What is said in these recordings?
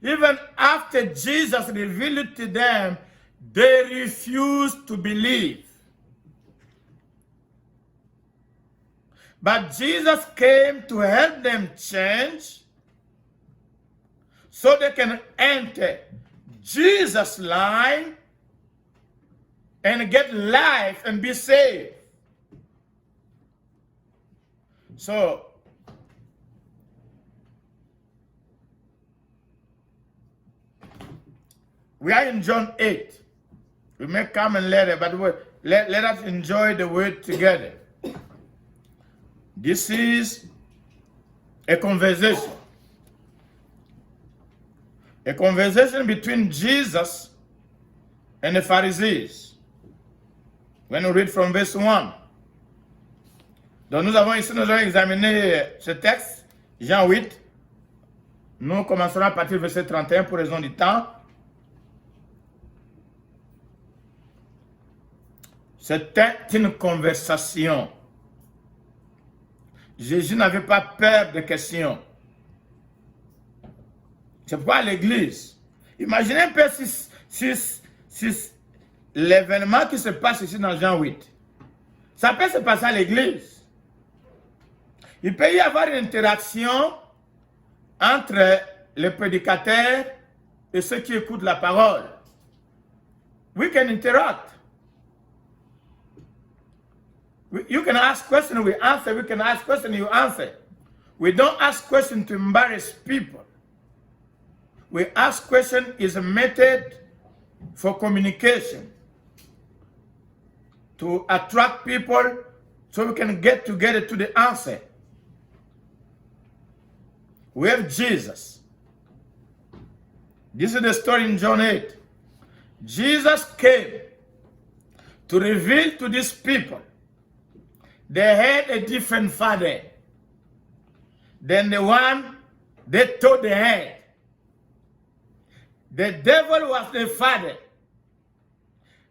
Even after Jesus revealed it to them, they refused to believe. But Jesus came to help them change so they can enter Jesus' line and get life and be saved. So, we are in John 8. We may come and later, but let us enjoy the word together. This is a conversation. A conversation between Jesus and the Pharisees. When we read from verse 1. Donc nous allons examiner ce texte, Jean 8. Nous commencerons à partir du verset 31 pour raison du temps. C'était une conversation. Jésus n'avait pas peur de questions. C'est pourquoi à l'église. Imaginez un peu si l'événement qui se passe ici dans Jean 8, ça peut se passer à l'église. Il peut y avoir une interaction entre le prédicateur et ceux qui écoutent la parole. We can interact. You can ask questions, we answer. We can ask questions, you answer. We don't ask questions to embarrass people. We ask questions is a method for communication, to attract people so we can get together to the answer. We have Jesus. This is the story in John 8. Jesus came to reveal to these people they had a different father than the one they thought they had. The devil was the father,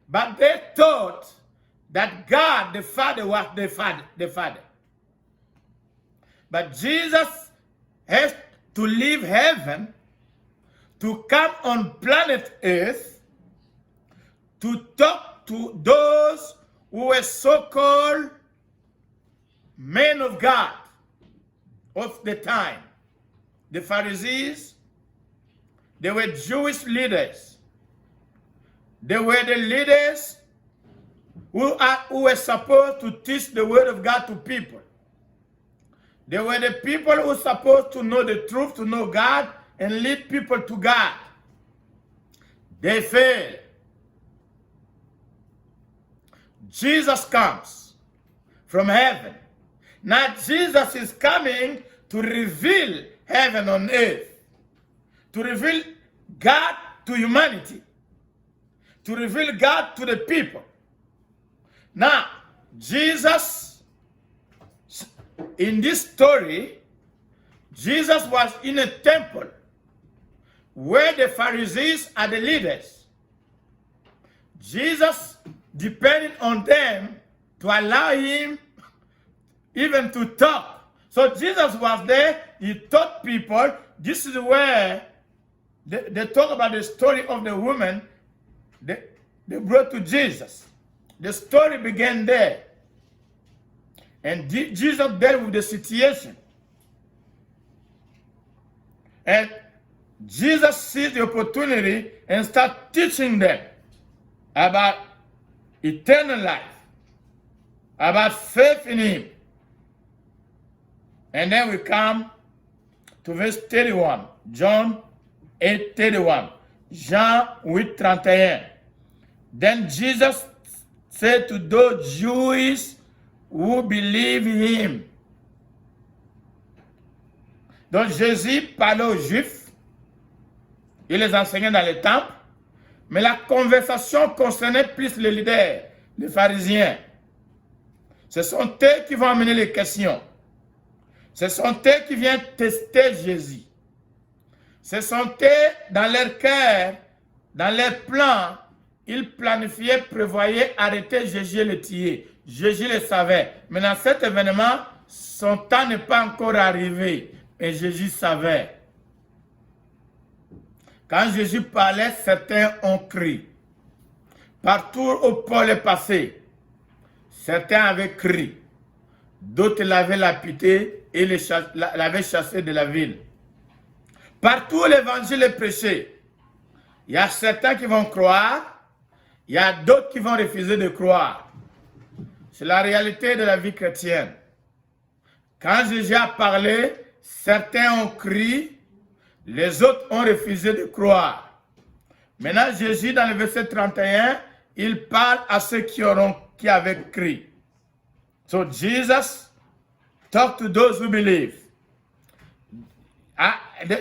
but they thought that God, the Father, was the father. But Jesus has to leave heaven to come on planet Earth to talk to those who were so-called men of God of the time. The Pharisees, they were Jewish leaders. They were the leaders who were supposed to teach the word of God to people. They were the people who were supposed to know the truth, to know God, and lead people to God. They failed. Jesus comes from heaven. Now Jesus is coming to reveal heaven on earth, to reveal God to humanity, to reveal God to the people. Now, Jesus, in this story, Jesus was in a temple where the Pharisees are the leaders. Jesus depended on them to allow him even to talk. So Jesus was there, he taught people. This is where they talk about the story of the woman they brought to Jesus. The story began there. And Jesus dealt with the situation. And Jesus seized the opportunity and started teaching them about eternal life, about faith in him. And then we come to verse 31, John 8:31, Jean 8:31. Then Jesus said to those Jews who believe him. Donc Jésus parlait aux Juifs, il les enseignait dans les temples, mais la conversation concernait plus les leaders, les pharisiens. Ce sont eux qui vont amener les questions. Ce sont eux qui viennent tester Jésus. Ce sont eux, dans leur cœur, dans leur plan, ils planifiaient, prévoyaient arrêter Jésus et le tuer. Jésus le savait. Mais dans cet événement, son temps n'est pas encore arrivé. Et Jésus savait. Quand Jésus parlait, certains ont crié. Partout où Paul est passé, certains avaient crié. D'autres l'avaient lapidé et l'avaient chassé de la ville. Partout où l'évangile est prêché, il y a certains qui vont croire, il y a d'autres qui vont refuser de croire. C'est la réalité de la vie chrétienne. Quand Jésus a parlé, certains ont crié, les autres ont refusé de croire. Maintenant, Jésus, dans le verset 31, il parle à ceux qui avaient crié. So Jesus talked to those who believe.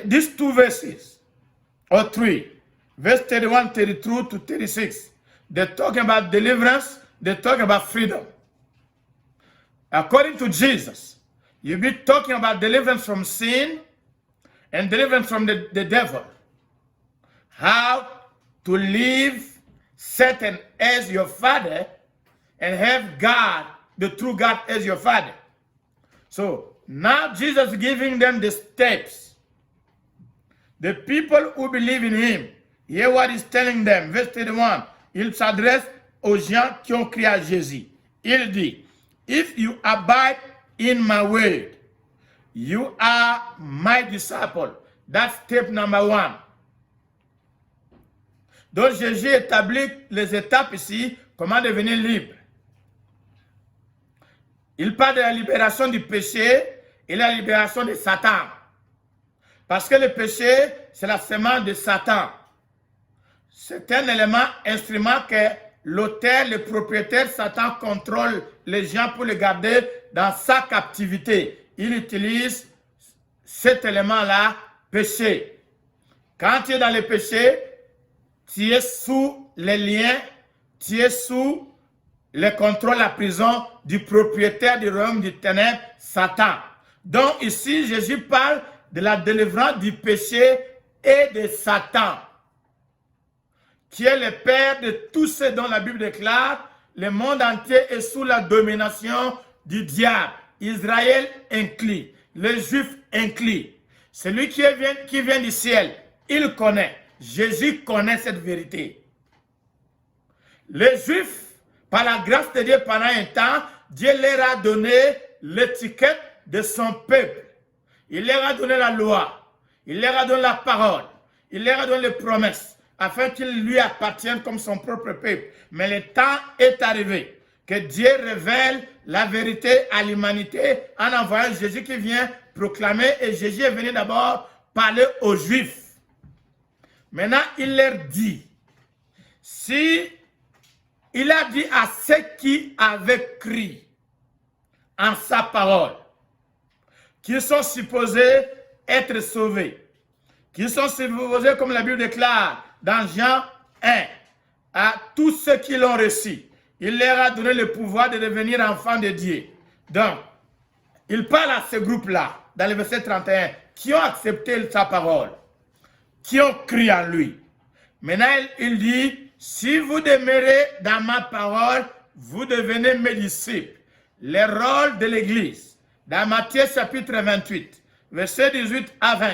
These two verses, or three, verse 31, 32 to 36, they're talking about deliverance, they're talking about freedom. According to Jesus, you'll be talking about deliverance from sin and deliverance from the devil. How to live Satan as your father and have God, the true God, as your father. So now Jesus is giving them the steps. The people who believe in him, hear what he's telling them. Verse 31, il s'adresse aux gens qui ont crié à Jésus. Il dit, if you abide in my word, you are my disciple. That's step number one. Donc Jésus établit les étapes ici, comment devenir libre. Il parle de la libération du péché et la libération de Satan. Parce que le péché, c'est la semence de Satan. C'est un élément, instrument que l'auteur, le propriétaire, Satan contrôle les gens pour les garder dans sa captivité. Il utilise cet élément-là, péché. Quand tu es dans le péché, tu es sous les liens, tu es sous le contrôle, la prison du propriétaire du royaume du ténèbre, Satan. Donc ici, Jésus parle de la délivrance du péché et de Satan, qui est le père de tous ceux dont la Bible déclare, le monde entier est sous la domination du diable. Israël inclus, les Juifs inclus. Celui qui vient du ciel, il connaît. Jésus connaît cette vérité. Les Juifs, par la grâce de Dieu pendant un temps, Dieu leur a donné l'étiquette de son peuple. Il leur a donné la loi. Il leur a donné la parole. Il leur a donné les promesses, afin qu'ils lui appartiennent comme son propre peuple. Mais le temps est arrivé que Dieu révèle la vérité à l'humanité en envoyant Jésus qui vient proclamer. Et Jésus est venu d'abord parler aux Juifs. Maintenant, il leur dit, si il a dit à ceux qui avaient crié en sa parole, qui sont supposés être sauvés, qui sont supposés, comme la Bible déclare dans Jean 1, à tous ceux qui l'ont reçu, il leur a donné le pouvoir de devenir enfants de Dieu. Donc, il parle à ce groupe-là, dans le verset 31, qui ont accepté sa parole, qui ont crié en lui. Maintenant, il dit, si vous demeurez dans ma parole, vous devenez mes disciples. Le rôle de l'Église, dans Matthieu chapitre 28, verset 18 à 20,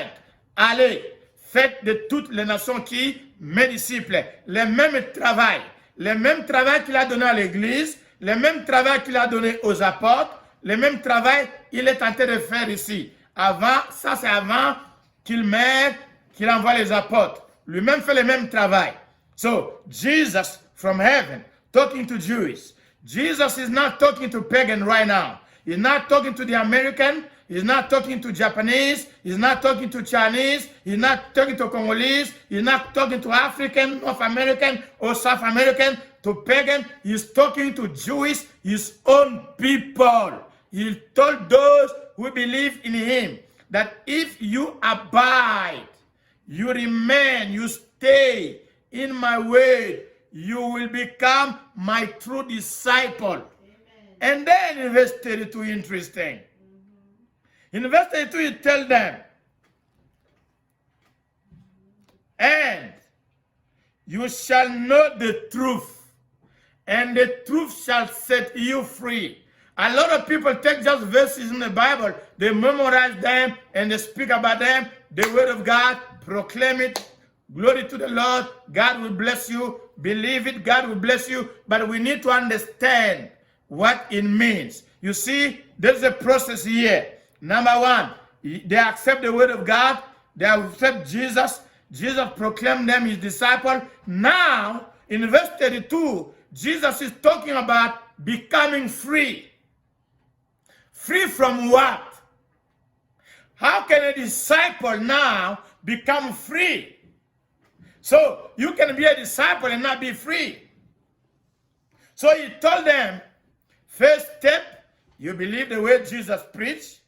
allez, faites de toutes les nations qui, mes disciples, le même travail qu'il a donné à l'Église, le même travail qu'il a donné aux apôtres, le même travail qu'il est en train de faire ici. Avant, ça c'est avant qu'il meure, qu'il envoie les apôtres. Lui-même fait le même travail. So, Jesus from heaven, talking to Jews. Jesus is not talking to pagan right now. He's not talking to the American. He's not talking to Japanese. He's not talking to Chinese. He's not talking to Congolese. He's not talking to African, North American, or South American, to pagan. He's talking to Jewish, his own people. He told those who believe in him that if you abide, you remain, you stay in my word, you will become my true disciple. Amen. And then in verse 32, interesting. In verse 32, you tell them, and you shall know the truth, and the truth shall set you free. A lot of people take just verses in the Bible, they memorize them, and they speak about them, the word of God, proclaim it, Glory to the Lord. God will bless you. Believe it. God will bless you. But we need to understand what it means. You see, there's a process here. Number one, they accept the word of God. They accept Jesus. Jesus proclaimed them his disciple. Now, in verse 32, Jesus is talking about becoming free. Free from what? How can a disciple now become free? So you can be a disciple and not be free. So he told them, first step, you believe the way Jesus preached,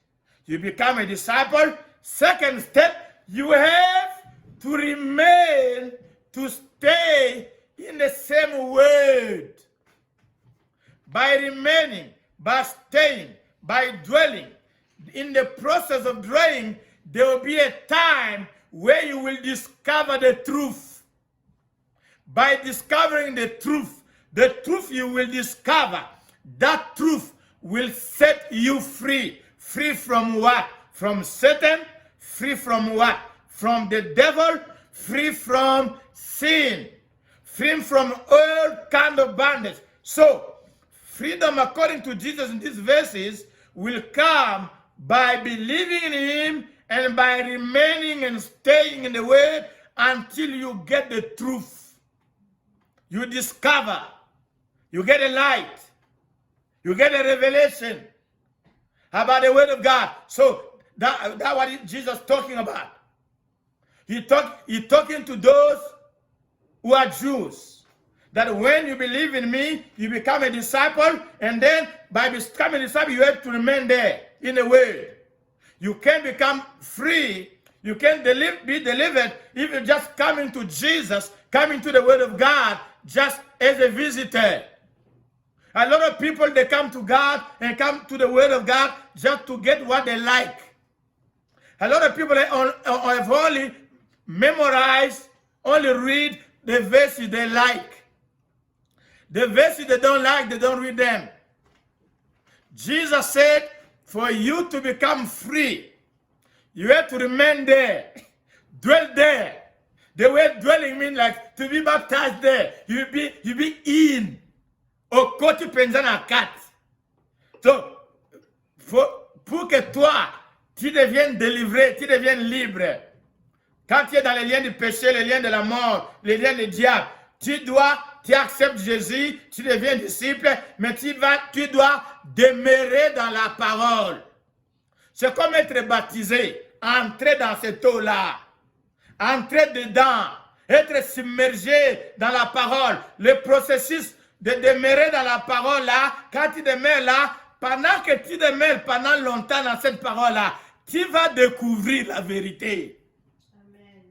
you become a disciple. Second step, you have to remain, to stay in the same word. By remaining, by staying, by dwelling, in the process of dwelling, there will be a time where you will discover the truth. By discovering the truth you will discover, that truth will set you free. Free from what? From Satan. Free from what? From the devil. Free from sin. Free from all kind of bondage. So, freedom according to Jesus in these verses will come by believing in him and by remaining and staying in the word until you get the truth. You discover. You get a light. You get a revelation about the word of God. So that's what Jesus is talking about. He's talking to those who are Jews. That when you believe in me, you become a disciple, and then by becoming a disciple, you have to remain there in the word. You can become free. You can be delivered if you just come into Jesus, come into the word of God just as a visitor. A lot of people, they come to God and come to the word of God just to get what they like. A lot of people have only memorized, only read the verses they like. The verses they don't like, they don't read them. Jesus said, for you to become free, you have to remain there, dwell there. The word dwelling means like to be baptized there. You be in. Au côté pensant à quatre. So, pour que toi, tu deviennes délivré, tu deviennes libre. Quand tu es dans les liens du péché, les liens de la mort, les liens du diable, tu acceptes Jésus, tu deviens disciple, mais tu dois demeurer dans la parole. C'est comme être baptisé, entrer dans cette eau-là, entrer dedans, être submergé dans la parole. Le processus de demeurer dans la parole là, quand tu demeures là, pendant que tu demeures pendant longtemps dans cette parole-là, tu vas découvrir la vérité. Amen.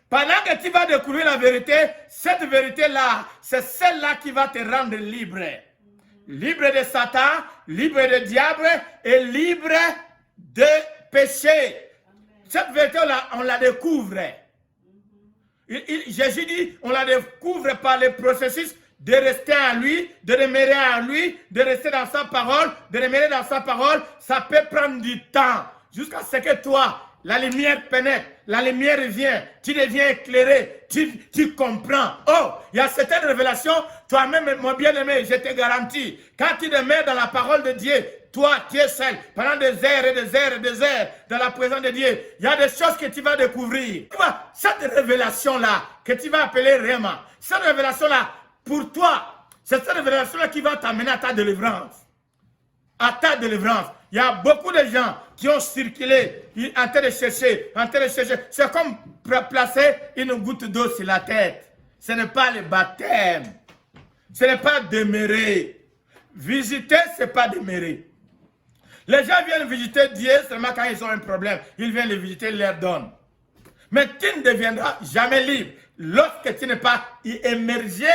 Pendant que tu vas découvrir la vérité, cette vérité-là, c'est celle-là qui va te rendre libre. Libre de Satan, libre du diable et libre de péché. Amen. Cette vérité-là, on la découvre. Jésus dit, on la découvre par le processus de rester en lui, de demeurer en lui, de rester dans sa parole, de demeurer dans sa parole. Ça peut prendre du temps jusqu'à ce que toi, la lumière pénètre, la lumière vient, tu deviens éclairé, tu comprends. Oh, il y a certaines révélations, toi-même, mon bien-aimé, je te garantis, quand tu demeures dans la parole de Dieu, toi, tu es seul, pendant des heures et des heures et des heures, dans la présence de Dieu, il y a des choses que tu vas découvrir. Tu vois, cette révélation-là, que tu vas appeler Réma, cette révélation-là, pour toi, c'est cette révélation-là qui va t'amener à ta délivrance. À ta délivrance. Il y a beaucoup de gens qui ont circulé en train de chercher, C'est comme placer une goutte d'eau sur la tête. Ce n'est pas le baptême. Ce n'est pas demeurer. Visiter, ce n'est pas demeurer. Les gens viennent visiter Dieu seulement quand ils ont un problème. Ils viennent le visiter, ils leur donnent. Mais tu ne deviendras jamais libre lorsque tu n'es pas immergé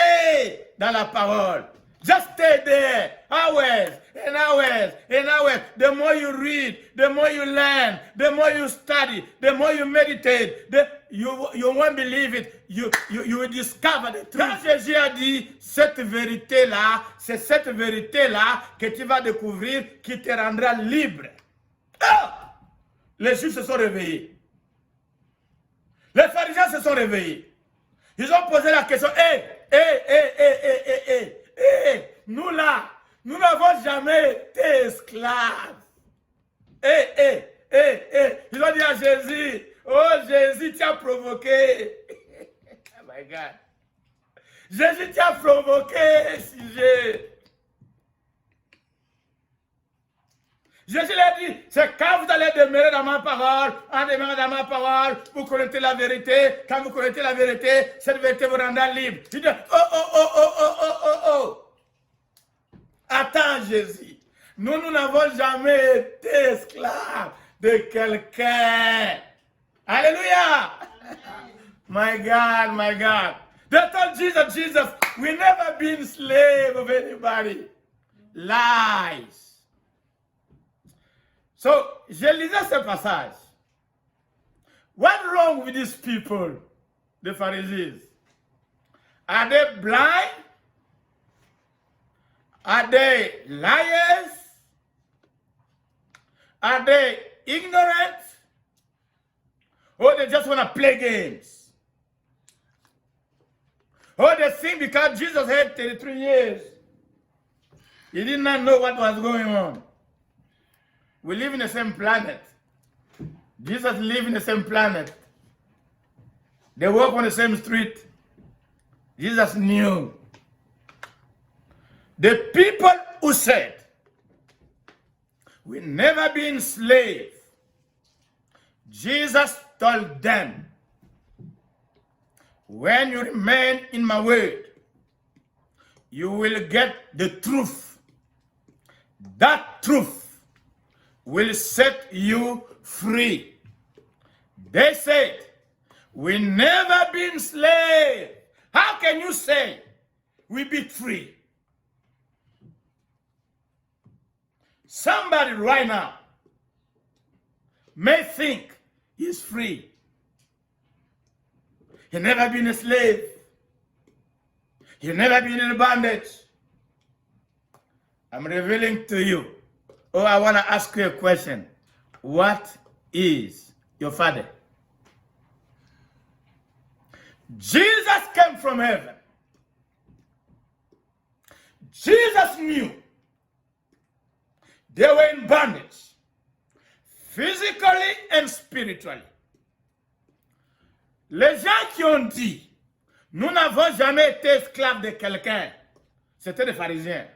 dans la parole. Just stay there, hours and hours and hours. The more you read, the more you learn, the more you study, the more you meditate, you won't believe it. You will discover the truth. Quand Jésus a dit cette vérité-là, c'est cette vérité-là que tu vas découvrir qui te rendra libre. Ah! Les Juifs se sont réveillés. Les pharisiens se sont réveillés. Ils ont posé la question, nous là, nous n'avons jamais été esclaves. Ils ont dit à Jésus, oh Jésus, tu as provoqué. Oh my God. Jésus, tu as provoqué, sujet. Jésus leur dit, c'est quand vous allez demeurer dans ma parole, en demeurant dans ma parole, vous connaissez la vérité. Quand vous connaissez la vérité, cette vérité vous rendra libre. Il dit, oh. Attends, Jésus. Nous n'avons jamais été esclaves de quelqu'un. Alléluia. My God. They told Jesus, we never been slave of anybody. Lies. So, je lisais ce passage. What's wrong with these people, the Pharisees? Are they blind? Are they liars? Are they ignorant? Or they just want to play games? Or they think because Jesus had 33 years, he did not know what was going on. We live in the same planet. Jesus lived in the same planet. They walk on the same street. Jesus knew. The people who said, we never been slaves, Jesus told them, when you remain in my word, you will get the truth. That truth will set you free. They said, we never been slaves. How can you say we be free? Somebody right now may think he's free. He never been a slave. He never been in bondage. I'm revealing to you. Oh, I want to ask you a question. What is your father? Jesus came from heaven. Jesus knew they were in bondage, physically and spiritually. Les gens qui ont dit, nous n'avons jamais été esclaves de quelqu'un, c'était des pharisiens.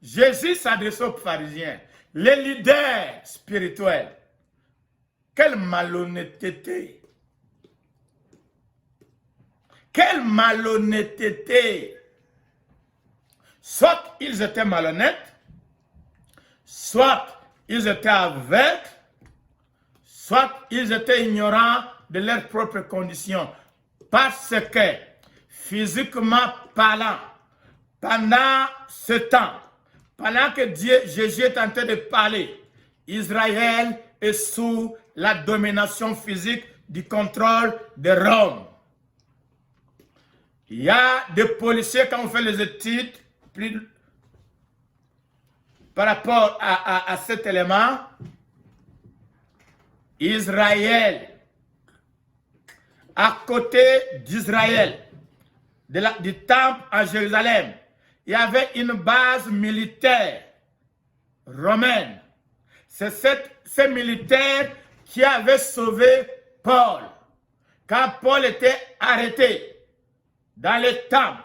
Jésus s'adresse aux pharisiens, les leaders spirituels. Quelle malhonnêteté! Quelle malhonnêteté! Soit ils étaient malhonnêtes, soit ils étaient aveugles, soit ils étaient ignorants de leurs propres conditions. Parce que, physiquement parlant, pendant ce temps, pendant que Jésus est en train de parler, Israël est sous la domination physique du contrôle de Rome. Il y a des policiers, quand on fait les études, par rapport à cet élément, Israël, à côté d'Israël, du temple à Jérusalem, il y avait une base militaire romaine. C'est ces militaires qui avaient sauvé Paul. Quand Paul était arrêté dans le temple,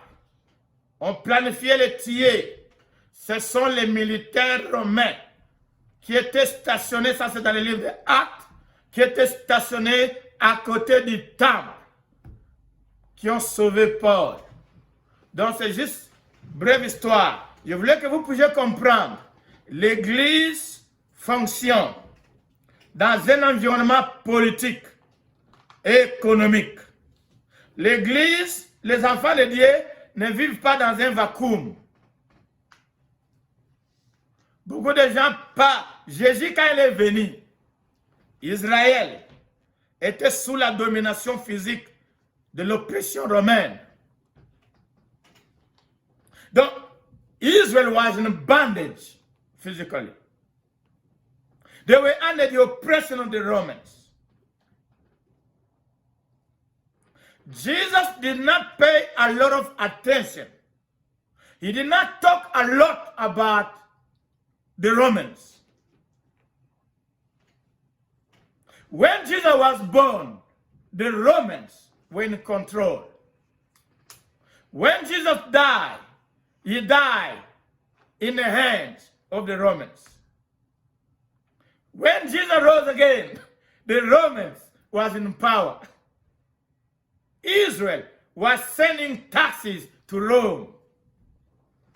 on planifiait le tuer. Ce sont les militaires romains qui étaient stationnés, ça c'est dans le livre des Actes, qui étaient stationnés à côté du temple, qui ont sauvé Paul. Donc c'est juste brève histoire. Je voulais que vous puissiez comprendre. L'Église fonctionne dans un environnement politique et économique. L'Église, les enfants de Dieu ne vivent pas dans un vacuum. Beaucoup de gens parlent. Jésus, quand il est venu, Israël était sous la domination physique de l'oppression romaine. Donc, Israel was in bondage physically. They were under the oppression of the Romans. Jesus did not pay a lot of attention. He did not talk a lot about the Romans. When Jesus was born, the Romans were in control. When Jesus died, he died in the hands of the Romans. When Jesus rose again, the Romans was in power. Israel was sending taxes to Rome.